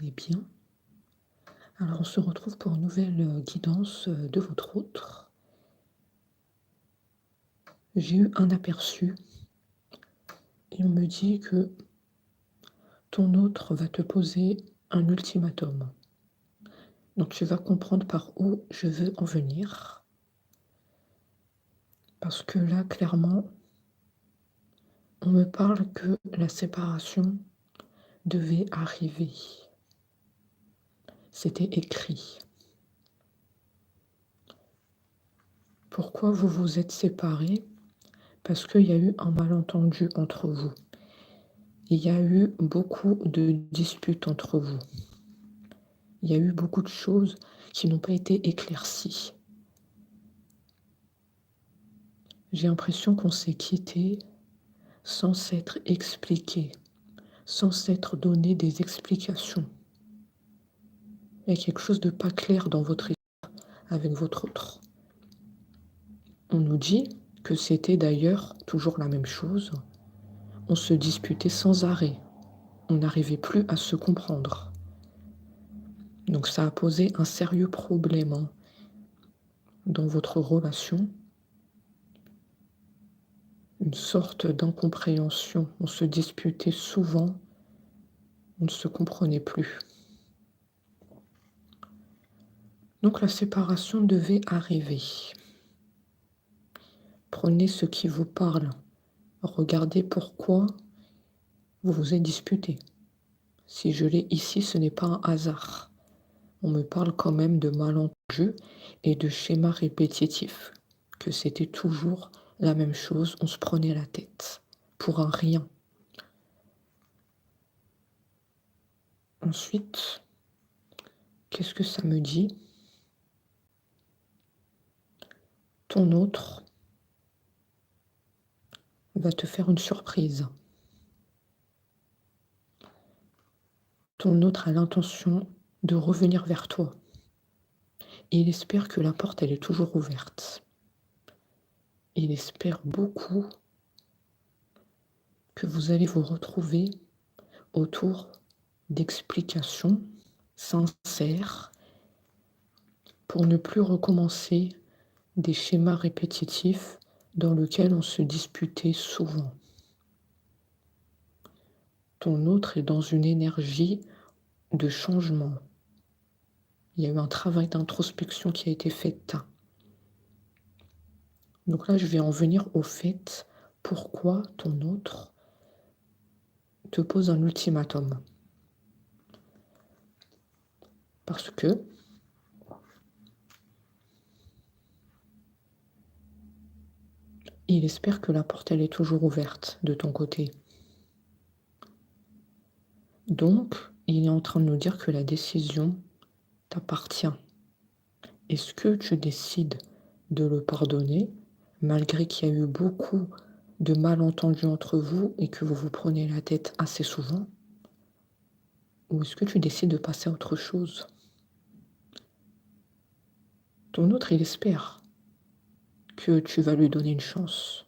Eh bien, alors on se retrouve pour une nouvelle guidance de votre autre. J'ai eu un aperçu et on me dit que ton autre va te poser un ultimatum. Donc tu vas comprendre par où je veux en venir. Parce que là, clairement, on me parle que la séparation devait arriver. C'était écrit. Pourquoi vous vous êtes séparés? Parce qu'il y a eu un malentendu entre vous. Il y a eu beaucoup de disputes entre vous. Il y a eu beaucoup de choses qui n'ont pas été éclaircies. J'ai l'impression qu'on s'est quitté sans s'être expliqué, sans s'être donné des explications. Il y a quelque chose de pas clair dans votre histoire avec votre autre. On nous dit que c'était d'ailleurs toujours la même chose. On se disputait sans arrêt. On n'arrivait plus à se comprendre. Donc ça a posé un sérieux problème dans votre relation. Une sorte d'incompréhension. On se disputait souvent, on ne se comprenait plus. Donc la séparation devait arriver. Prenez ce qui vous parle. Regardez pourquoi vous vous êtes disputé. Si je l'ai ici, ce n'est pas un hasard. On me parle quand même de malentendus et de schémas répétitifs. Que c'était toujours la même chose, on se prenait la tête. Pour un rien. Ensuite, qu'est-ce que ça me dit? Ton autre va te faire une surprise. Ton autre a l'intention de revenir vers toi. Et il espère que la porte, elle est toujours ouverte. Il espère beaucoup que vous allez vous retrouver autour d'explications sincères pour ne plus recommencer des schémas répétitifs dans lesquels on se disputait souvent. Ton autre est dans une énergie de changement. Il y a eu un travail d'introspection qui a été fait. Donc là, je vais en venir au fait, pourquoi ton autre te pose un ultimatum. Parce que il espère que la porte, elle est toujours ouverte de ton côté. Donc, il est en train de nous dire que la décision t'appartient. Est-ce que tu décides de le pardonner, malgré qu'il y a eu beaucoup de malentendus entre vous et que vous vous prenez la tête assez souvent? Ou est-ce que tu décides de passer à autre chose? Ton autre, il espère que tu vas lui donner une chance.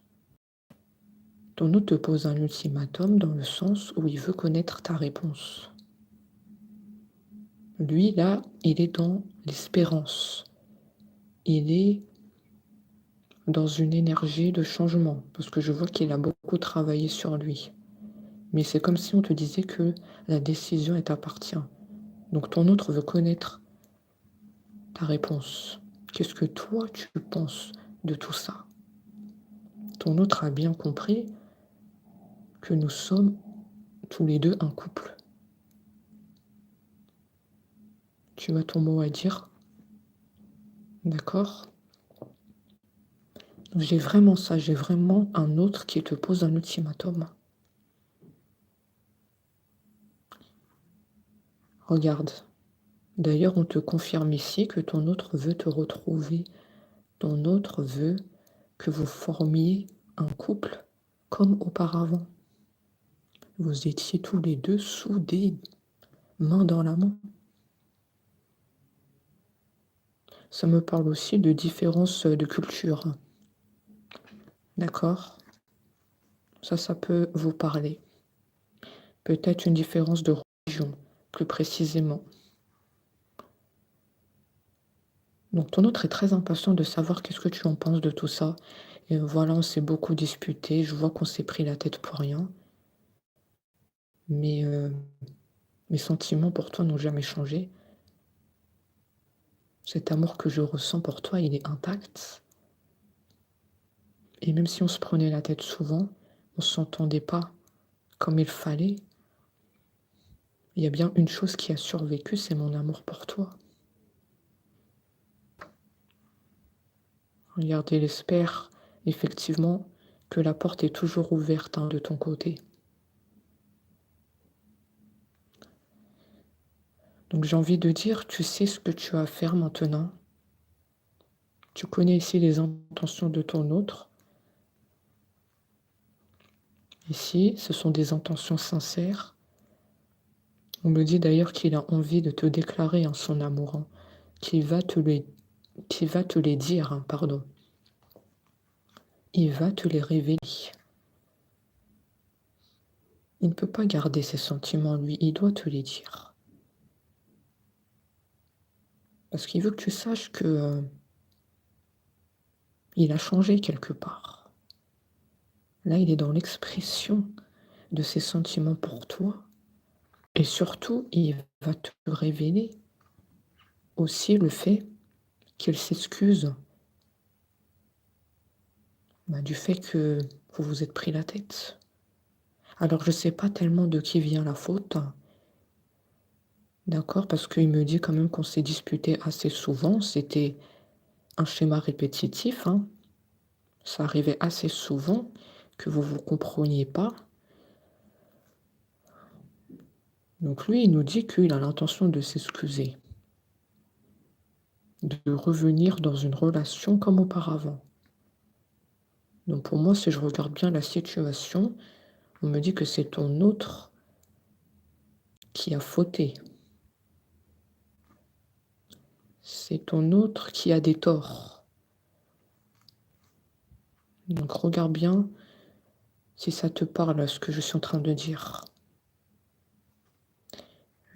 Ton autre te pose un ultimatum dans le sens où il veut connaître ta réponse. Lui, là, il est dans l'espérance. Il est dans une énergie de changement, parce que je vois qu'il a beaucoup travaillé sur lui. Mais c'est comme si on te disait que la décision, elle t'appartient. Donc ton autre veut connaître ta réponse. Qu'est-ce que toi, tu penses de tout ça? Ton autre a bien compris que nous sommes tous les deux un couple. Tu as ton mot à dire, d'accord? J'ai vraiment ça, j'ai vraiment un autre qui te pose un ultimatum. Regarde, d'ailleurs, on te confirme ici que ton autre veut te retrouver. Ton autre veut que vous formiez un couple comme auparavant. Vous étiez tous les deux soudés, main dans la main. Ça me parle aussi de différence de culture. D'accord? Ça peut vous parler. Peut-être une différence de religion. plus précisément. Donc ton autre est très impatient de savoir qu'est-ce que tu en penses de tout ça. Et voilà, on s'est beaucoup disputé, je vois qu'on s'est pris la tête pour rien, mais mes sentiments pour toi n'ont jamais changé. Cet amour que je ressens pour toi, il est intact. Et même si on se prenait la tête souvent, on s'entendait pas comme il fallait, il y a bien une chose qui a survécu, c'est mon amour pour toi. Regarde, il espère effectivement que la porte est toujours ouverte, hein, de ton côté. Donc j'ai envie de dire, tu sais ce que tu as à faire maintenant. Tu connais ici les intentions de ton autre. Ici, ce sont des intentions sincères. On me dit d'ailleurs qu'il a envie de te déclarer, hein, son amour, hein, qu'il va te les dire, hein, pardon. Il va te les révéler. Il ne peut pas garder ses sentiments, lui, il doit te les dire. Parce qu'il veut que tu saches que il a changé quelque part. Là, il est dans l'expression de ses sentiments pour toi. Et surtout, il va te révéler aussi le fait qu'il s'excuse, du fait que vous vous êtes pris la tête. Alors, je ne sais pas tellement de qui vient la faute, d'accord? Parce qu'il me dit quand même qu'on s'est disputé assez souvent. C'était un schéma répétitif, hein. Ça arrivait assez souvent que vous vous compreniez pas. Donc lui, il nous dit qu'il a l'intention de s'excuser, de revenir dans une relation comme auparavant. Donc pour moi, si je regarde bien la situation, on me dit que c'est ton autre qui a fauté. C'est ton autre qui a des torts. Donc regarde bien si ça te parle, ce que je suis en train de dire.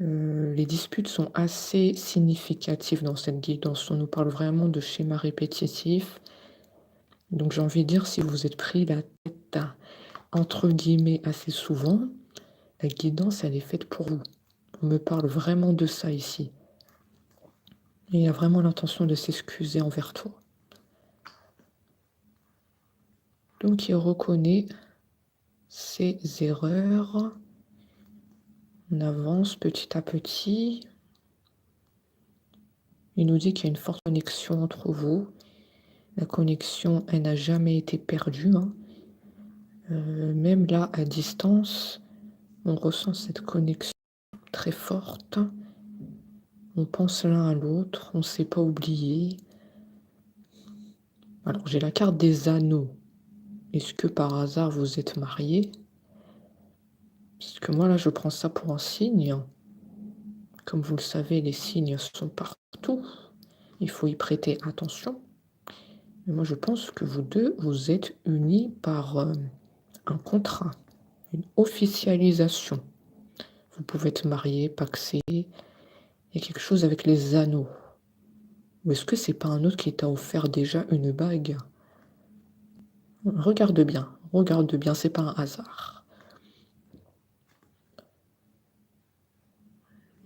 Les disputes sont assez significatives dans cette guidance. On nous parle vraiment de schémas répétitifs. Donc j'ai envie de dire, si vous êtes pris la tête, entre guillemets, assez souvent, la guidance, elle est faite pour vous. On me parle vraiment de ça ici. Et il a vraiment l'intention de s'excuser envers toi. Donc il reconnaît ses erreurs. On avance petit à petit. Il nous dit qu'il y a une forte connexion entre vous. La connexion, elle n'a jamais été perdue, hein. Même là, à distance, on ressent cette connexion très forte. On pense l'un à l'autre, on ne s'est pas oublié. Alors, j'ai la carte des anneaux. Est-ce que par hasard vous êtes mariés? Parce que moi, là, je prends ça pour un signe. Comme vous le savez, les signes sont partout. Il faut y prêter attention. Mais moi, je pense que vous deux, vous êtes unis par un contrat, une officialisation. Vous pouvez être mariés, pacsés. Il y a quelque chose avec les anneaux. Ou est-ce que c'est pas un autre qui t'a offert déjà une bague? Regarde bien, c'est pas un hasard.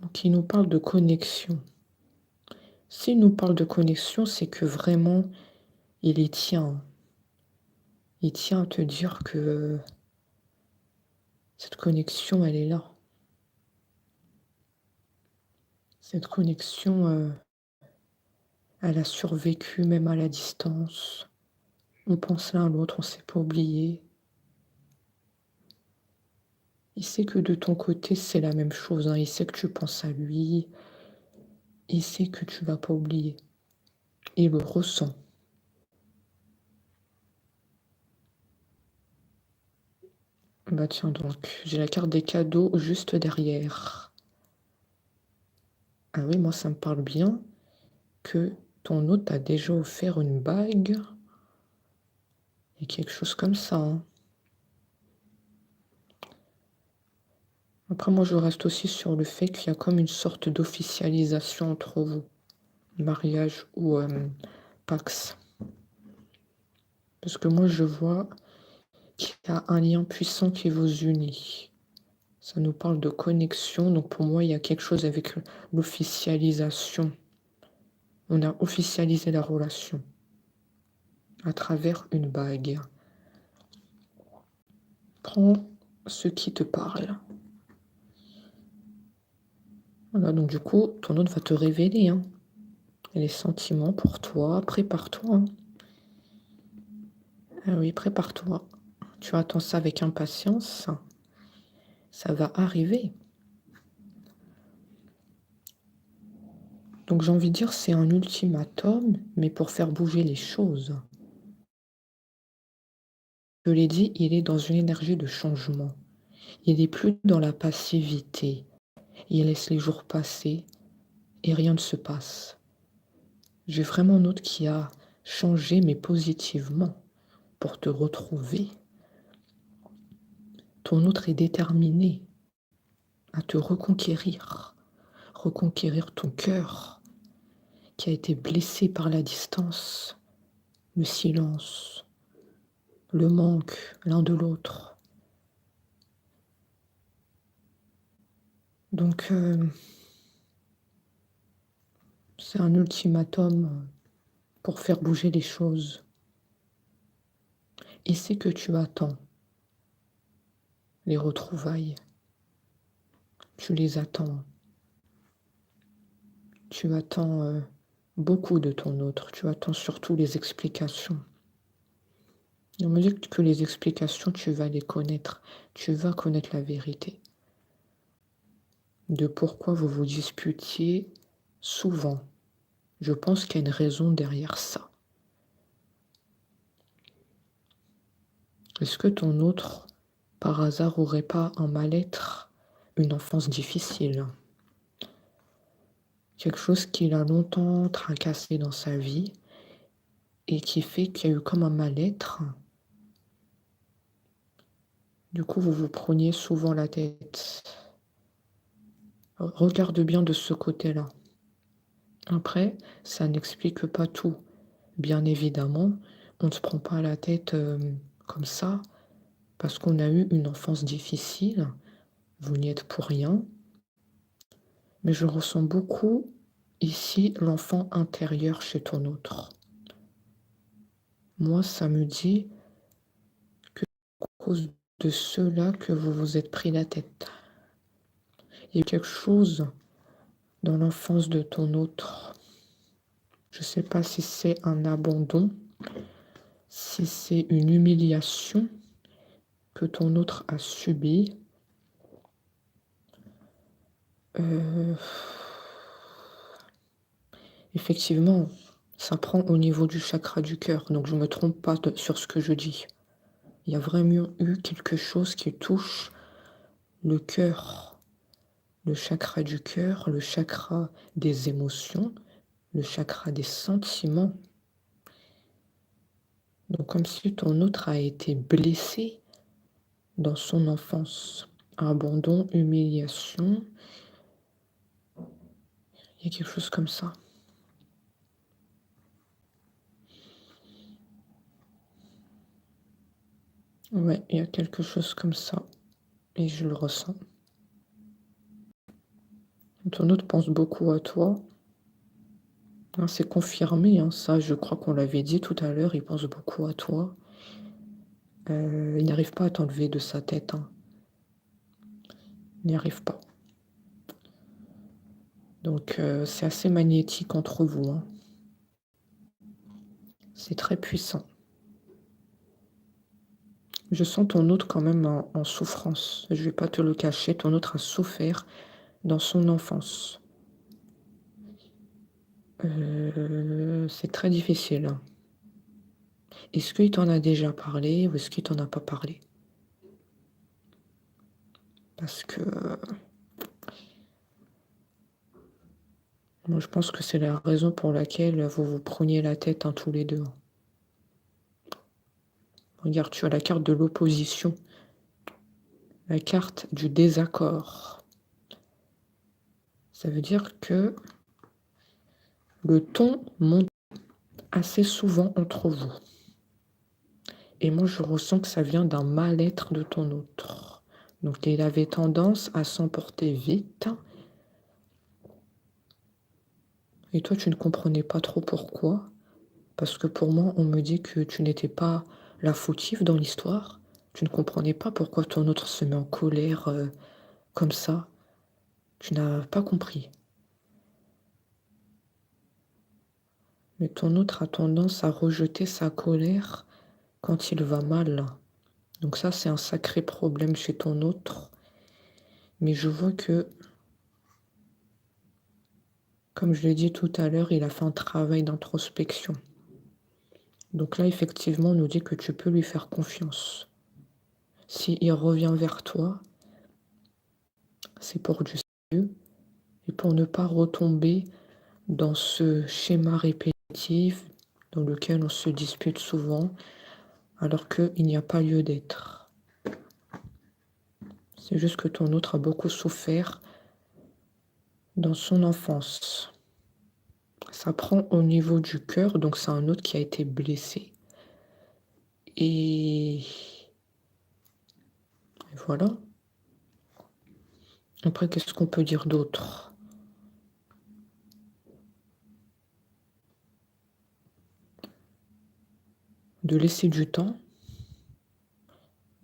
Donc il nous parle de connexion. S'il nous parle de connexion, c'est que vraiment, il y tient. Il tient à te dire que cette connexion, elle est là. Cette connexion, elle a survécu même à la distance. On pense l'un à l'autre, on ne s'est pas oublié. Il sait que de ton côté, c'est la même chose, hein. Il sait que tu penses à lui. Il sait que tu ne vas pas oublier. Il le ressent. Bah tiens donc, j'ai la carte des cadeaux juste derrière. Ah oui, moi ça me parle bien que ton hôte t'a déjà offert une bague. Et quelque chose comme ça, hein. Après, moi, je reste aussi sur le fait qu'il y a comme une sorte d'officialisation entre vous, mariage ou Pax. Parce que moi, je vois qu'il y a un lien puissant qui vous unit. Ça nous parle de connexion, donc pour moi, il y a quelque chose avec l'officialisation. On a officialisé la relation à travers une bague. Prends ce qui te parle. Voilà, donc du coup, ton autre va te révéler les sentiments pour toi. Prépare-toi. Ah oui, prépare-toi. Tu attends ça avec impatience. Ça va arriver. Donc j'ai envie de dire, c'est un ultimatum, mais pour faire bouger les choses. Je l'ai dit, il est dans une énergie de changement. Il n'est plus dans la passivité. Il laisse les jours passer et rien ne se passe. J'ai vraiment un autre qui a changé, mais positivement, pour te retrouver. Ton autre est déterminé à te reconquérir ton cœur qui a été blessé par la distance, le silence, le manque l'un de l'autre. Donc, c'est un ultimatum pour faire bouger les choses. Et c'est que tu attends les retrouvailles. Tu les attends. Tu attends beaucoup de ton autre. Tu attends surtout les explications. On me dit que les explications, tu vas les connaître. Tu vas connaître la vérité de pourquoi vous vous disputiez souvent. Je pense qu'il y a une raison derrière ça. Est-ce que ton autre, par hasard, aurait pas un mal-être, une enfance difficile? Quelque chose qui l'a longtemps tracassé dans sa vie et qui fait qu'il y a eu comme un mal-être. Du coup, vous vous preniez souvent la tête. Regarde bien de ce côté-là. Après, ça n'explique pas tout. Bien évidemment, on ne se prend pas la tête comme ça parce qu'on a eu une enfance difficile. Vous n'y êtes pour rien. Mais je ressens beaucoup ici l'enfant intérieur chez ton autre. Moi, ça me dit que c'est à cause de cela que vous vous êtes pris la tête. Il y a quelque chose dans l'enfance de ton autre. Je ne sais pas si c'est un abandon, si c'est une humiliation que ton autre a subie. Effectivement, ça prend au niveau du chakra du cœur, donc je ne me trompe pas sur ce que je dis. Il y a vraiment eu quelque chose qui touche le cœur, le chakra du cœur, le chakra des émotions, le chakra des sentiments. Donc comme si ton autre a été blessé dans son enfance. Abandon, humiliation, il y a quelque chose comme ça. Ouais, il y a quelque chose comme ça. Et je le ressens. Ton autre pense beaucoup à toi. C'est confirmé, ça, je crois qu'on l'avait dit tout à l'heure, il pense beaucoup à toi. Il n'arrive pas à t'enlever de sa tête. Il n'y arrive pas. Donc, c'est assez magnétique entre vous. C'est très puissant. Je sens ton autre quand même en souffrance. Je ne vais pas te le cacher, ton autre a souffert dans son enfance. C'est très difficile. Est-ce qu'il t'en a déjà parlé ou est-ce qu'il t'en a pas parlé? Parce que moi, je pense que c'est la raison pour laquelle vous vous preniez la tête tous les deux. Regarde, tu as la carte de l'opposition. la carte du désaccord. Ça veut dire que le ton monte assez souvent entre vous. Et moi, je ressens que ça vient d'un mal-être de ton autre. Donc, il avait tendance à s'emporter vite. Et toi, tu ne comprenais pas trop pourquoi. Parce que pour moi, on me dit que tu n'étais pas la fautive dans l'histoire. Tu ne comprenais pas pourquoi ton autre se met en colère comme ça. Tu n'as pas compris. Mais ton autre a tendance à rejeter sa colère quand il va mal. Donc ça, c'est un sacré problème chez ton autre. Mais je vois que, comme je l'ai dit tout à l'heure, il a fait un travail d'introspection. Donc là, effectivement, on nous dit que tu peux lui faire confiance. S'il revient vers toi, c'est pour du sérieux et pour ne pas retomber dans ce schéma répétitif dans lequel on se dispute souvent alors qu'il n'y a pas lieu d'être. C'est juste que ton autre a beaucoup souffert dans son enfance. Ça prend au niveau du cœur, donc c'est un autre qui a été blessé. Et voilà. Après, qu'est-ce qu'on peut dire d'autre? De laisser du temps.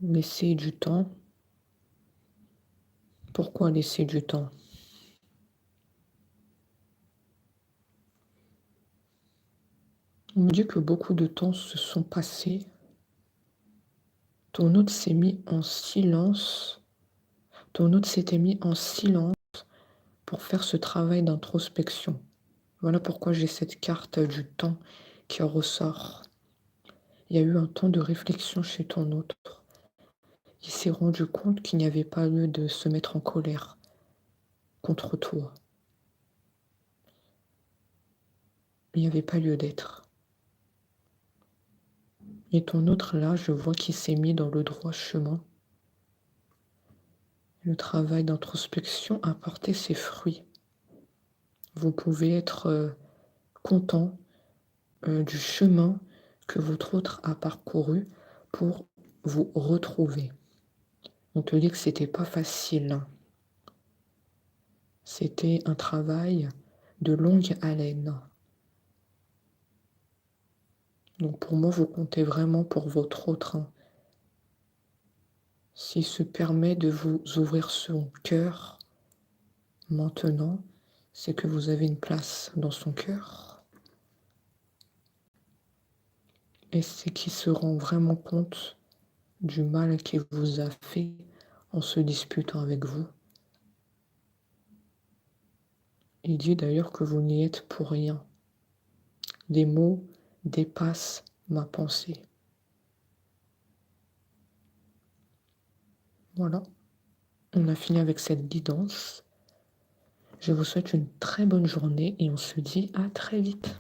Laisser du temps. Pourquoi laisser du temps? On me dit que beaucoup de temps se sont passés. Ton autre s'est mis en silence. Ton autre s'était mis en silence pour faire ce travail d'introspection. Voilà pourquoi j'ai cette carte du temps qui ressort. Il y a eu un temps de réflexion chez ton autre. Il s'est rendu compte qu'il n'y avait pas lieu de se mettre en colère contre toi. Il n'y avait pas lieu d'être. Et ton autre, là, je vois qu'il s'est mis dans le droit chemin. Le travail d'introspection a porté ses fruits. Vous pouvez être content du chemin que votre autre a parcouru pour vous retrouver. On te dit que c'était pas facile. C'était un travail de longue haleine. Donc pour moi, vous comptez vraiment pour votre autre. S'il se permet de vous ouvrir son cœur maintenant, c'est que vous avez une place dans son cœur. Et c'est qu'il se rend vraiment compte du mal qu'il vous a fait en se disputant avec vous. Il dit d'ailleurs que vous n'y êtes pour rien. Les mots dépassent ma pensée. Voilà, on a fini avec cette guidance. Je vous souhaite une très bonne journée et on se dit à très vite.